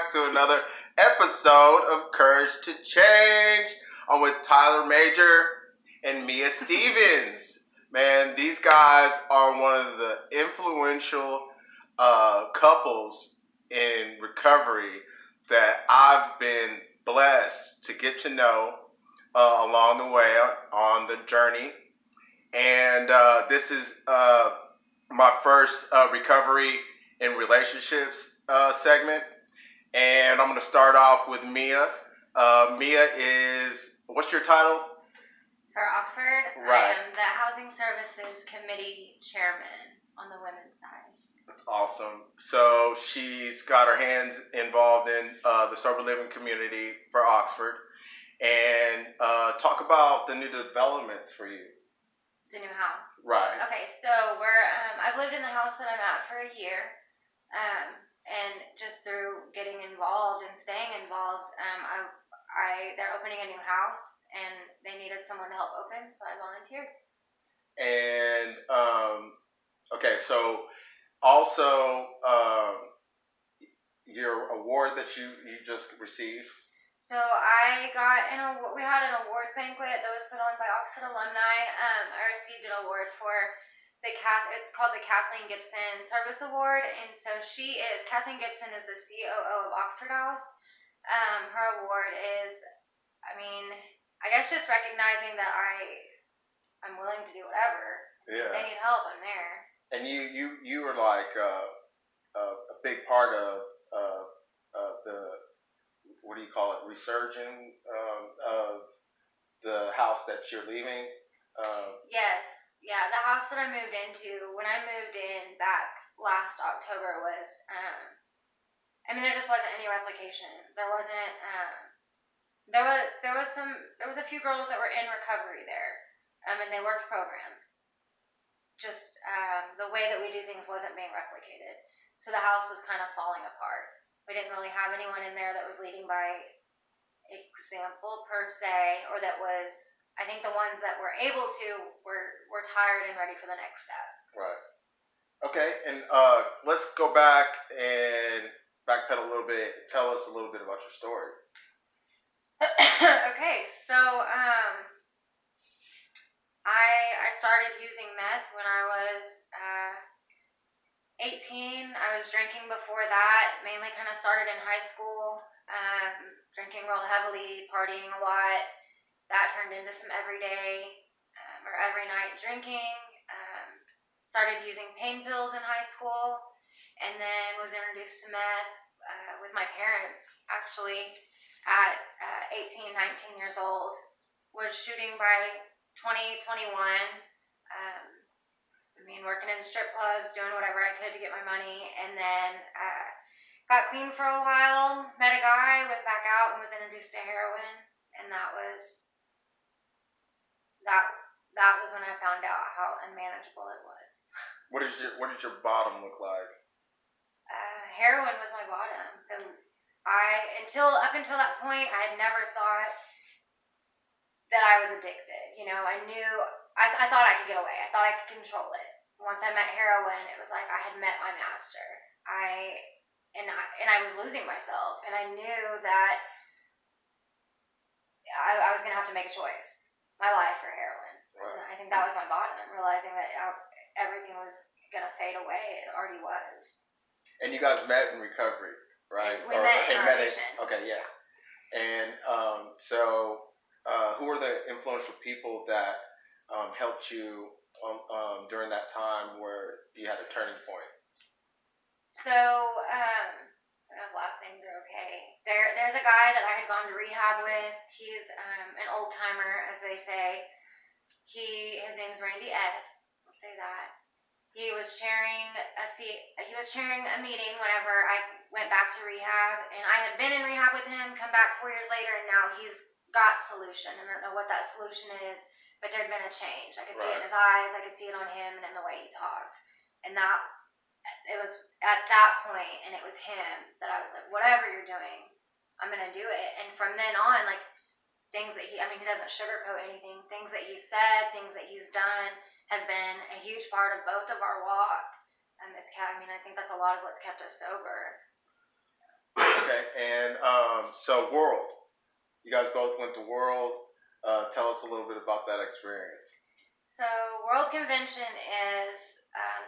back to another episode of Courage to Change. I'm with Tyler Major and Mia Stevens. Man, these guys are one of the influential couples in recovery that I've been blessed to get to know along the way on the journey. And this is my first recovery in relationships segment. And I'm going to start off with Mia. Mia is, what's your title? For Oxford, Right. I am the Housing Services Committee Chairman on the women's side. That's awesome. So she's got her hands involved in the sober living community for Oxford. And talk about the new developments for you. The new house. Right. Okay, so I've lived in the house that I'm at for a year. And just through getting involved and staying involved, they're opening a new house and they needed someone to help open, so I volunteered. And okay, so also your award that you just received. So we had an awards banquet that was put on by Oxford alumni. I received an award for it's called the Kathleen Gibson Service Award, and so Kathleen Gibson is the COO of Oxford House. Her award is, I guess just recognizing that I'm willing to do whatever. Yeah. If they need help, I'm there. And you were like a big part of the, what do you call it, resurging of the house that you're leaving. Yes. Yeah, the house that I moved into, when I moved in back last October was, there just wasn't any replication. There wasn't, there was a few girls that were in recovery there, and they worked programs. Just, the way that we do things wasn't being replicated. So the house was kind of falling apart. We didn't really have anyone in there that was leading by example per se, or that was, I think the ones that were able to were tired and ready for the next step. Right. Okay, and let's go back and backpedal a little bit. Tell us a little bit about your story. Okay, so I started using meth when I was 18. I was drinking before that. Mainly kind of started in high school. Drinking real heavily, partying a lot. That turned into some everyday or every night drinking. Started using pain pills in high school, and then was introduced to meth with my parents, actually, at 18, 19 years old. Was shooting by 2021. Working in strip clubs, doing whatever I could to get my money, and then got clean for a while, met a guy, went back out and was introduced to heroin, and that was when I found out how unmanageable it was. What did your bottom look like? Heroin was my bottom. So up until that point, I had never thought that I was addicted. I thought I could get away. I thought I could control it. Once I met heroin, it was like I had met my master. I was losing myself, and I knew that I was going to have to make a choice. My life or heroin. Right. I think that was my bottom, realizing that everything was going to fade away. It already was. And you guys met in recovery, right? And we met in our mission. Okay, yeah. And so who were the influential people that helped you during that time where you had a turning point? So, last names are okay. There's a guy that I had gone to rehab with. He's an old timer, as they say. His name's Randy S. I'll say that. He was chairing a meeting whenever I went back to rehab, and I had been in rehab with him, come back 4 years later, and now he's got solution. I don't know what that solution is, but there'd been a change. I could see it in his eyes, I could see it on him, and in the way he talked. And it was at that point, and it was him, that I was like, whatever you're doing, I'm going to do it. And from then on, things that he doesn't sugarcoat anything. Things that he's said, things that he's done has been a huge part of both of our walk. I think that's a lot of what's kept us sober. Okay, and so World. You guys both went to World. Tell us a little bit about that experience. So, World Convention is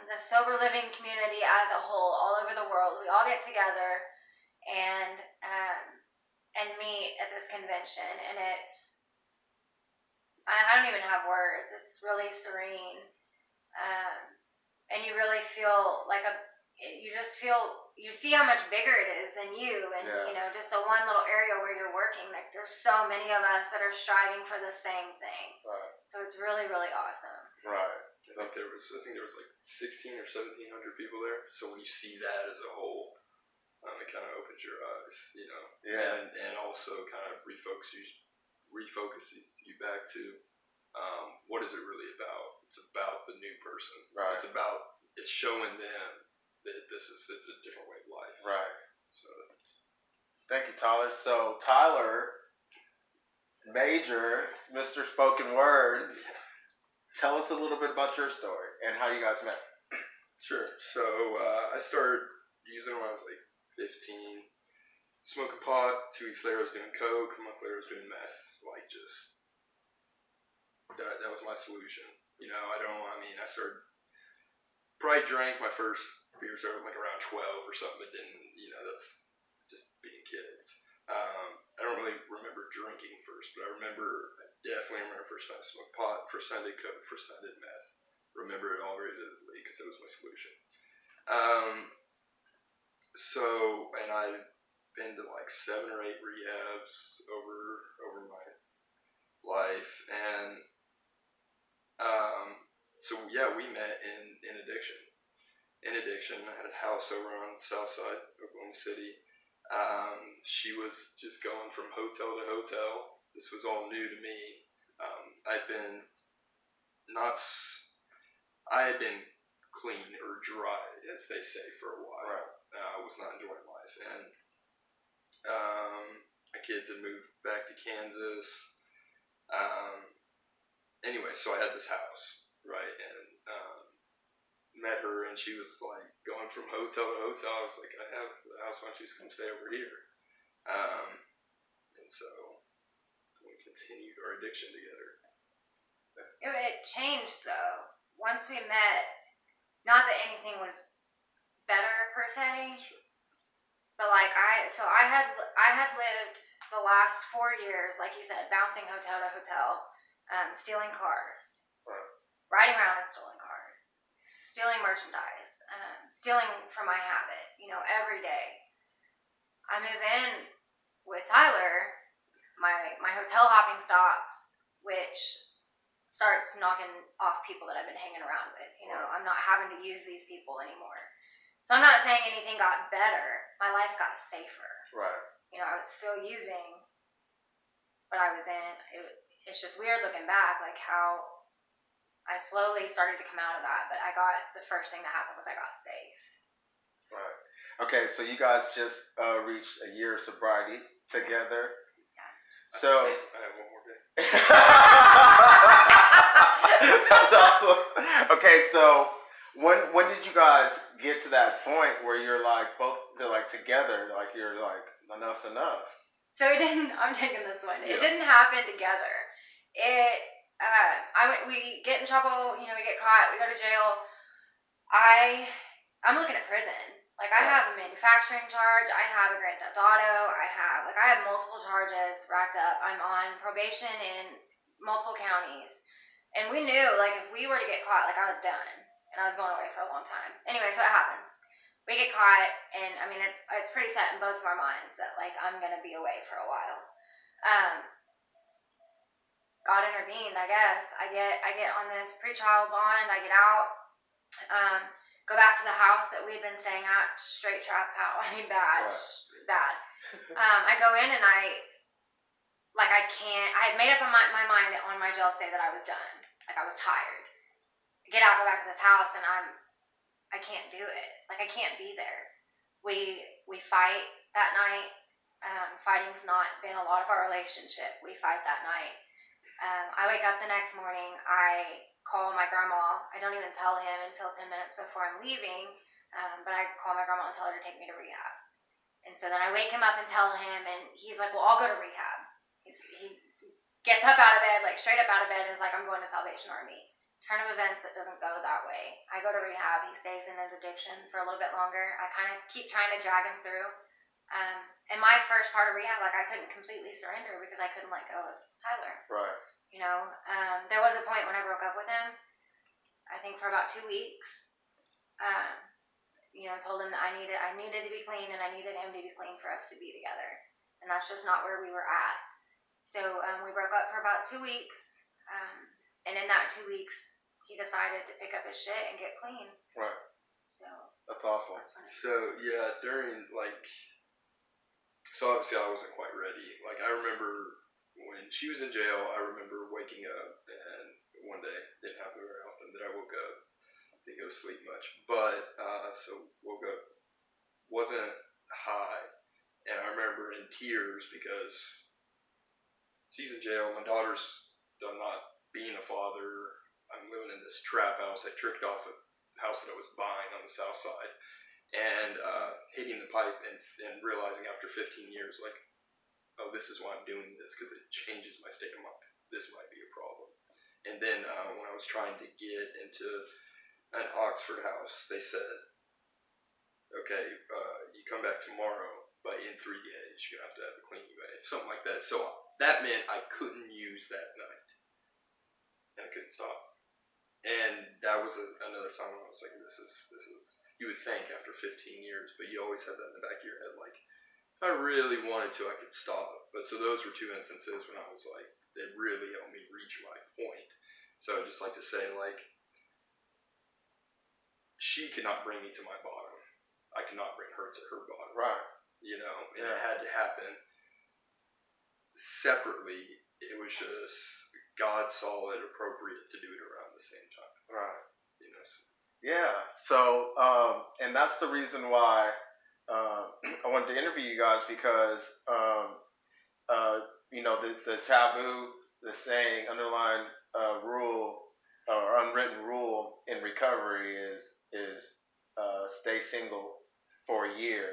the sober living community as a whole, all over the world. We all get together and meet at this convention, and I don't even have words. It's really serene, and you really feel like you see how much bigger it is than you, and just the one little area where you're working. Like there's so many of us that are striving for the same thing. Right. So it's really, really awesome. Right. I think there was like 16 or 1700 people there. So when you see that as a whole, it kind of opens your eyes, Yeah. and also kind of refocuses you back to what is it really about? It's about the new person. Right. It's showing them that it's a different way of life. Right. So thank you, Tyler. So Tyler Major, Mr. Spoken Words, tell us a little bit about your story and how you guys met. Sure. So I started using when I was like 15, smoking pot. 2 weeks later I was doing coke. A month later I was doing meth. Like just that was my solution. I started probably drank my first beer started like around 12 or something, but didn't, that's just being kids. I don't really remember drinking first, but I definitely remember first time I smoked pot, first time I did coke, first time I did meth. Remember it all very vividly because it was my solution. And I've been to like 7 or 8 rehabs over my life, and we met in addiction. In addiction, I had a house over on the south side of Oklahoma City. She was just going from hotel to hotel. This was all new to me. I had been clean or dry, as they say, for a while. Right. I was not enjoying life, and my kids had moved back to Kansas. Anyway, so I had this house, right, and met her, and she was like going from hotel to hotel. I was like, I have the house, why don't you just come stay over here? And so we continued our addiction together. It changed though. Once we met, not that anything was better per se, Sure. but like I had lived the last 4 years, like you said, bouncing hotel to hotel, stealing cars, Right. riding around in stolen cars, stealing merchandise, stealing from my habit, every day. I move in with Tyler, my hotel hopping stops, which starts knocking off people that I've been hanging around with. I'm not having to use these people anymore. So I'm not saying anything got better. My life got safer. Right. I was still using, but I was in. It's just weird looking back, like how I slowly started to come out of that. But the first thing that happened was I got safe. Right. Okay, so you guys just reached a year of sobriety together. Yeah. So I have one more day. That's awesome. Okay, so when did you guys get to that point where you're like together, like you're like enough's enough? So it didn't. I'm taking this one. Yeah. It didn't happen together. We get in trouble. We get caught. We go to jail. I'm looking at prison. Like I have a manufacturing charge. I have a grand theft auto. I have multiple charges racked up. I'm on probation in multiple counties, and we knew like if we were to get caught, like I was done, and I was going away for a long time. Anyway, so it happens. We get caught, and I mean it's pretty set in both of our minds that like I'm gonna be away for a while. God intervened, I guess. I get on this pretrial bond. I get out. Go back to the house that we'd been staying at, straight trap house. I mean, bad. I go in and I had made up my mind on my jail stay that I was done. Like I was tired. I get out, go back to this house, and I can't do it. Like I can't be there. We fight that night. Fighting's not been a lot of our relationship. We fight that night. I wake up the next morning. I call my grandma. I don't even tell him until 10 minutes before I'm leaving. But I call my grandma and tell her to take me to rehab. And so then I wake him up and tell him, and he's like, well, I'll go to rehab. He gets up out of bed, like straight up out of bed, and is like, I'm going to Salvation Army. Turn of events that doesn't go that way. I go to rehab. He stays in his addiction for a little bit longer. I kind of keep trying to drag him through. And my first part of rehab, like I couldn't completely surrender because I couldn't let go of Tyler. Right. You know, there was a point when I broke up with him, I think for about 2 weeks. You know, told him that I needed to be clean and I needed him to be clean for us to be together. And that's just not where we were at. So we broke up for about 2 weeks. And in that 2 weeks, he decided to pick up his shit and get clean. Right. So that's awesome. So yeah, so obviously I wasn't quite ready. Like I remember when she was in jail, I remember waking up and one day, didn't happen very often, that I woke up, didn't go to sleep much, but so woke up, wasn't high, and I remember in tears because she's in jail, my daughter's, I'm not being a father, I'm living in this trap house. I tricked off a house that I was buying on the south side, and hitting the pipe and realizing after 15 years, like, oh, this is why I'm doing this, because it changes my state of mind. This might be a problem. And then when I was trying to get into an Oxford house, they said, okay, you come back tomorrow, but in 3 days you have to have a clean UA, something like that. So that meant I couldn't use that night, and I couldn't stop. And that was another time when I was like, this is. You would think after 15 years, but you always have that in the back of your head, like, if I really wanted to, I could stop. But so those were 2 instances when I was like, it really helped me reach my point. So I'd just like to say, like, she could not bring me to my bottom. I could not bring her to her bottom. Right. You know, and it had to happen separately. It was just God saw it appropriate to do it around the same time. Right. You know. So. Yeah. So, and that's the reason why I wanted to interview you guys because, you know, the taboo, the saying, underlying rule or unwritten rule in recovery is stay single for a year,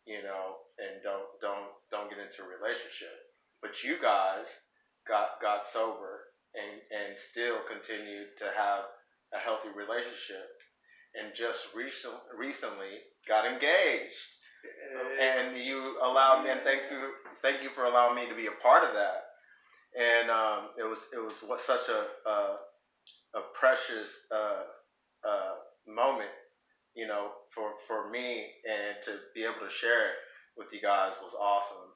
you know, and don't get into a relationship. But you guys got sober and still continued to have a healthy relationship, and just recently got engaged. And you allowed me, and thank you for allowing me to be a part of that. And it was such a precious moment, you know, for me, and to be able to share it with you guys was awesome.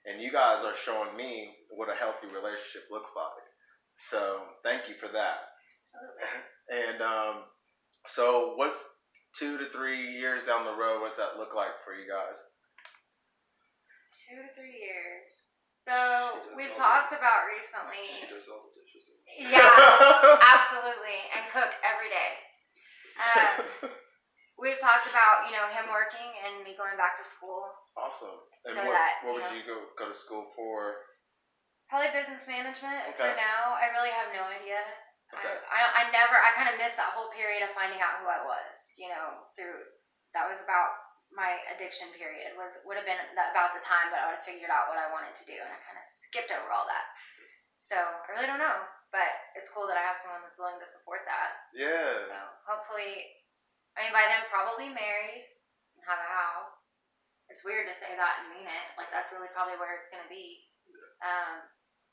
And you guys are showing me what a healthy relationship looks like. So thank you for that. absolutely. And so what's 2 to 3 years down the road, what's that look like for you guys? 2 to 3 years. So we've talked about recently. She does all the dishes. Yeah, absolutely, and cook every day. We've talked about, you know, him working and me going back to school. Awesome. And So what would you go to school for? Probably business management Okay. for now. I really have no idea. Okay. I kind of missed that whole period of finding out who I was, you know, that was about my addiction period, would have been about the time that I would have figured out what I wanted to do, and I kind of skipped over all that. So I really don't know, but it's cool that I have someone that's willing to support that. Yeah. So hopefully, I mean, by then probably married and have a house. It's weird to say that and mean it. Like that's really probably where it's gonna be.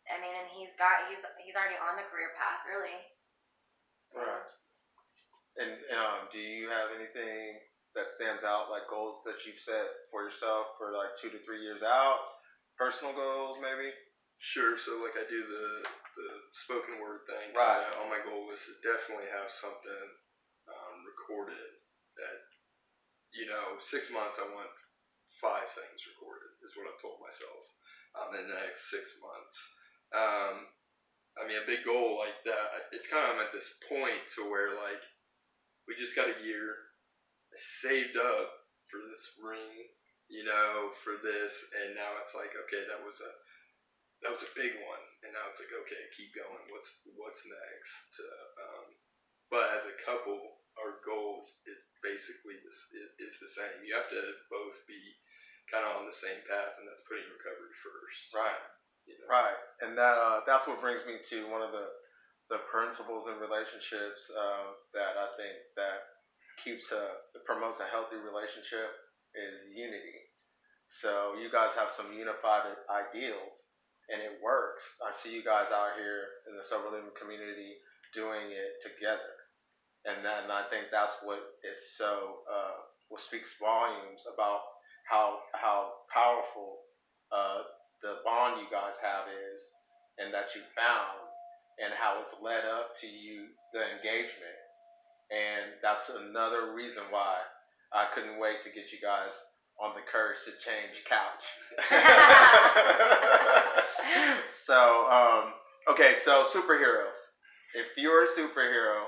I mean, and he's already on the career path, really. So. Right. And do you have anything that stands out, like goals that you've set for yourself for like 2 to 3 years out? Personal goals, maybe? Sure. So like I do the spoken word thing. Right. On my goal list is definitely have something recorded that, you know, 6 months I want 5 things recorded is what I've told myself in the next 6 months. I mean, a big goal like that, it's kind of I'm at this point to where like we just got a year. I saved up for this ring, you know, for this, and now it's like, okay, that was a big one, and now it's like, okay, keep going. What's next? But as a couple, our goal is basically is the same. You have to both be kind of on the same path, and that's putting recovery first. Right. You know? Right. And that's what brings me to one of the principles in relationships that I think that promotes a healthy relationship is unity. So you guys have some unified ideals, and it works. I see you guys out here in the sober living community doing it together, and I think that's what is so what speaks volumes about how powerful the bond you guys have is, and that you found, and how it's led up to the engagement. And that's another reason why I couldn't wait to get you guys on the Courage to Change couch. Okay, so superheroes. If you're a superhero,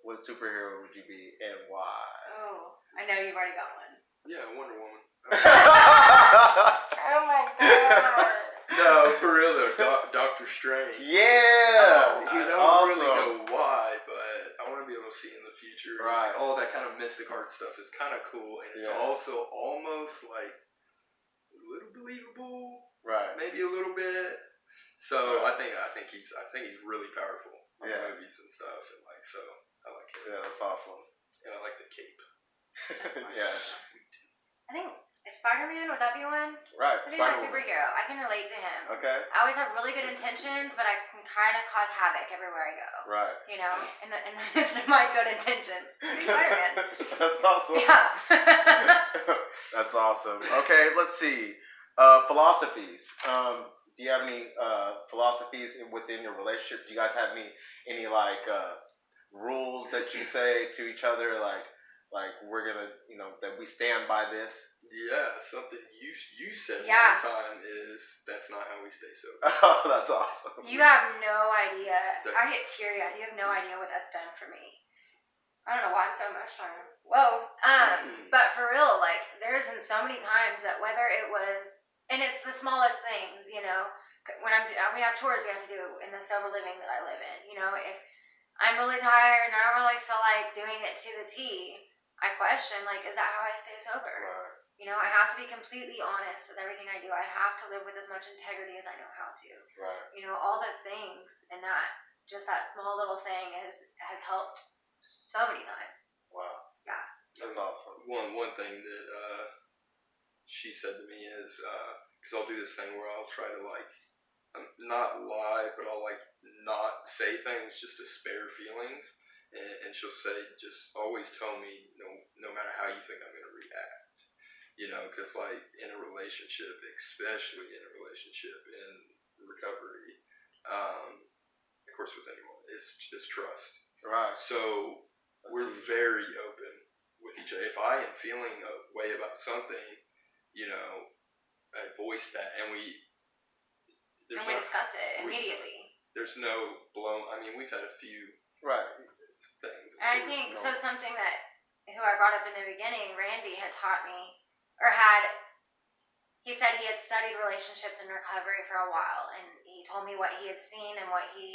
what superhero would you be and why? Oh, I know you've already got one. Yeah, Wonder Woman. Oh my god. No, for real though, Doctor Strange. Yeah, I don't awesome. really know why, but I want to be able to see in the future. Right. Like, all that kind of mystic art stuff is kind of cool, and it's also almost like a little believable. Right. Maybe a little bit. So I think he's really powerful in movies and stuff, and like, so I like him. Yeah, that's awesome. And I like the cape. Yeah. I think Spider-Man, would that be one? Right. That'd be my superhero. I can relate to him. Okay. I always have really good intentions, but I can kind of cause havoc everywhere I go. Right. You know, in the midst of my good intentions. Be Spider-Man. That's awesome. Yeah. That's awesome. Okay, let's see. Philosophies. Do you have any philosophies within your relationship? Do you guys have any like rules that you say to each other, like we're gonna, that we stand by this? Yeah, something you said Yeah. one time is that's not how we stay sober. Oh, that's awesome. You have no idea. I get teary-eyed. You have no idea what that's done for me. I don't know why I'm so emotional. Whoa. But for real, like, there's been so many times that whether it was, and it's the smallest things, when we have chores we have to do in the sober living that I live in. If I'm really tired and I don't really feel like doing it to the T, I question, like, is that how I stay sober? Right. I have to be completely honest with everything I do. I have to live with as much integrity as I know how to. Right. All the things, and that small little saying has helped so many times. Wow. Yeah. That's awesome. One thing that she said to me is, because I'll do this thing where I'll try to, like, not lie, but I'll, like, not say things just to spare feelings. And she'll say, just always tell me, no matter how you think I'm going to react. Because, like, in a relationship, especially in a relationship in recovery, of course with anyone, is trust. Right. So we're very open with each other. If I am feeling a way about something, I voice that, and we discuss it immediately. There's no we've had a few things. And I think something that who I brought up in the beginning, Randy had taught me, he said he had studied relationships in recovery for a while, and he told me what he had seen and what he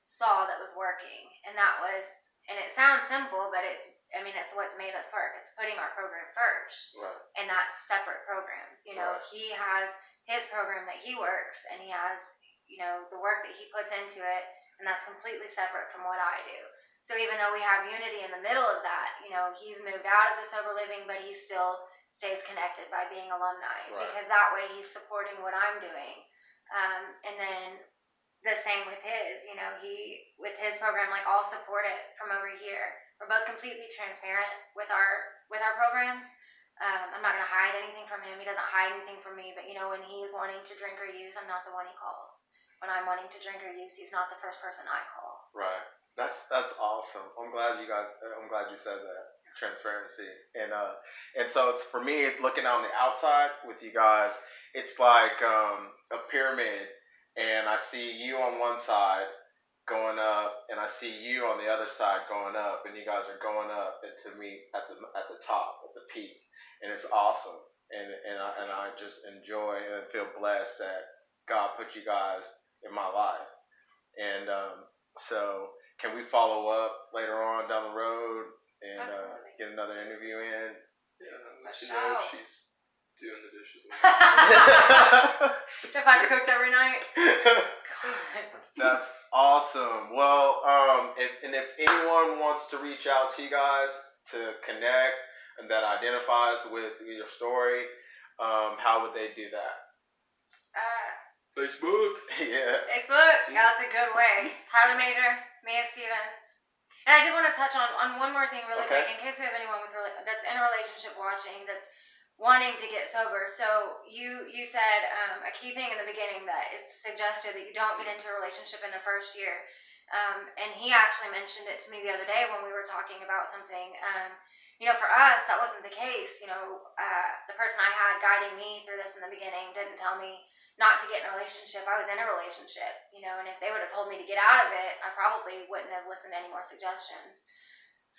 saw that was working, and it sounds simple, but it's what's made us work. It's putting our program first, right. And that's separate programs. Right. He has his program that he works, and he has the work that he puts into it, and that's completely separate from what I do. So even though we have unity in the middle of that, he's moved out of the sober living, but he still stays connected by being alumni, right. Because that way he's supporting what I'm doing. And then the same with his, with his program, like, I'll support it from over here. We're both completely transparent with our programs. I'm not going to hide anything from him. He doesn't hide anything from me, but when he's wanting to drink or use, I'm not the one he calls. When I'm wanting to drink or use, he's not the first person I call. Right. That's awesome. I'm glad you said that. Transparency. And so it's, for me, looking on the outside with you guys, it's like a pyramid, and I see you on one side going up, and I see you on the other side going up, and you guys are going up, and to me at the top, at the peak, and it's awesome. And I just enjoy and feel blessed that God put you guys in my life. And so can we follow up later on down the road and get another interview in? Yeah, let you know if she's doing the dishes. If I cooked every night. That's awesome. Well, if anyone wants to reach out to you guys to connect and that identifies with your story, how would they do that? Facebook. Yeah. Facebook. Yeah, that's a good way. Tyler Major, Mia Stevens. And I did want to touch on one more thing really quick in case we have anyone that's in a relationship watching that's wanting to get sober. So you said a key thing in the beginning that it's suggested that you don't get into a relationship in the first year. And he actually mentioned it to me the other day when we were talking about something. For us, that wasn't the case. The person I had guiding me through this in the beginning didn't tell me not to get in a relationship. I was in a relationship, and if they would have told me to get out of it, I probably wouldn't have listened to any more suggestions.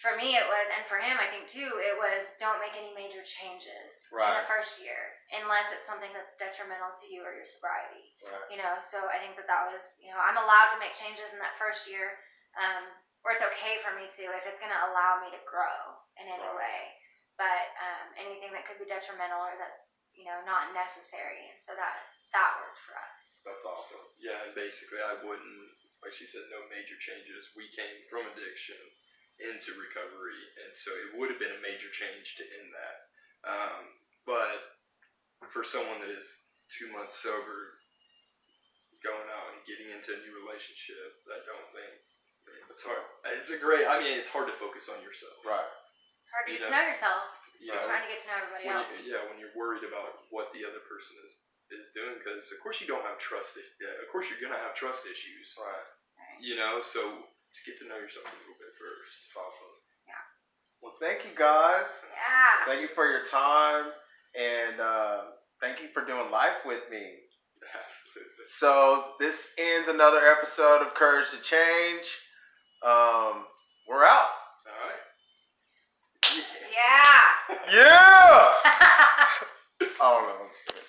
For me, it was, and for him, I think too, it was don't make any major changes in the first year unless it's something that's detrimental to you or your sobriety. Right. So I think that was, I'm allowed to make changes in that first year, or it's okay for me to if it's going to allow me to grow in any way. But anything that could be detrimental or that's not necessary, and so that worked for us. That's awesome. Yeah, and basically I wouldn't, like she said, no major changes. We came from addiction into recovery, and so it would have been a major change to end that. But for someone that is 2 months sober, going out and getting into a new relationship, I don't think it's hard. It's hard to focus on yourself. Right. It's hard to get to know yourself. You're trying to get to know everybody else. When you're worried about what the other person is doing, because of course you don't have trust. Of course you're gonna have trust issues. Right. So just get to know yourself a little bit first. It's awesome. Yeah. Well, thank you guys. Yeah. Thank you for your time, and thank you for doing life with me. Absolutely. So this ends another episode of Courage to Change. We're out. All right. Yeah. Yeah. I don't know. I'm just kidding.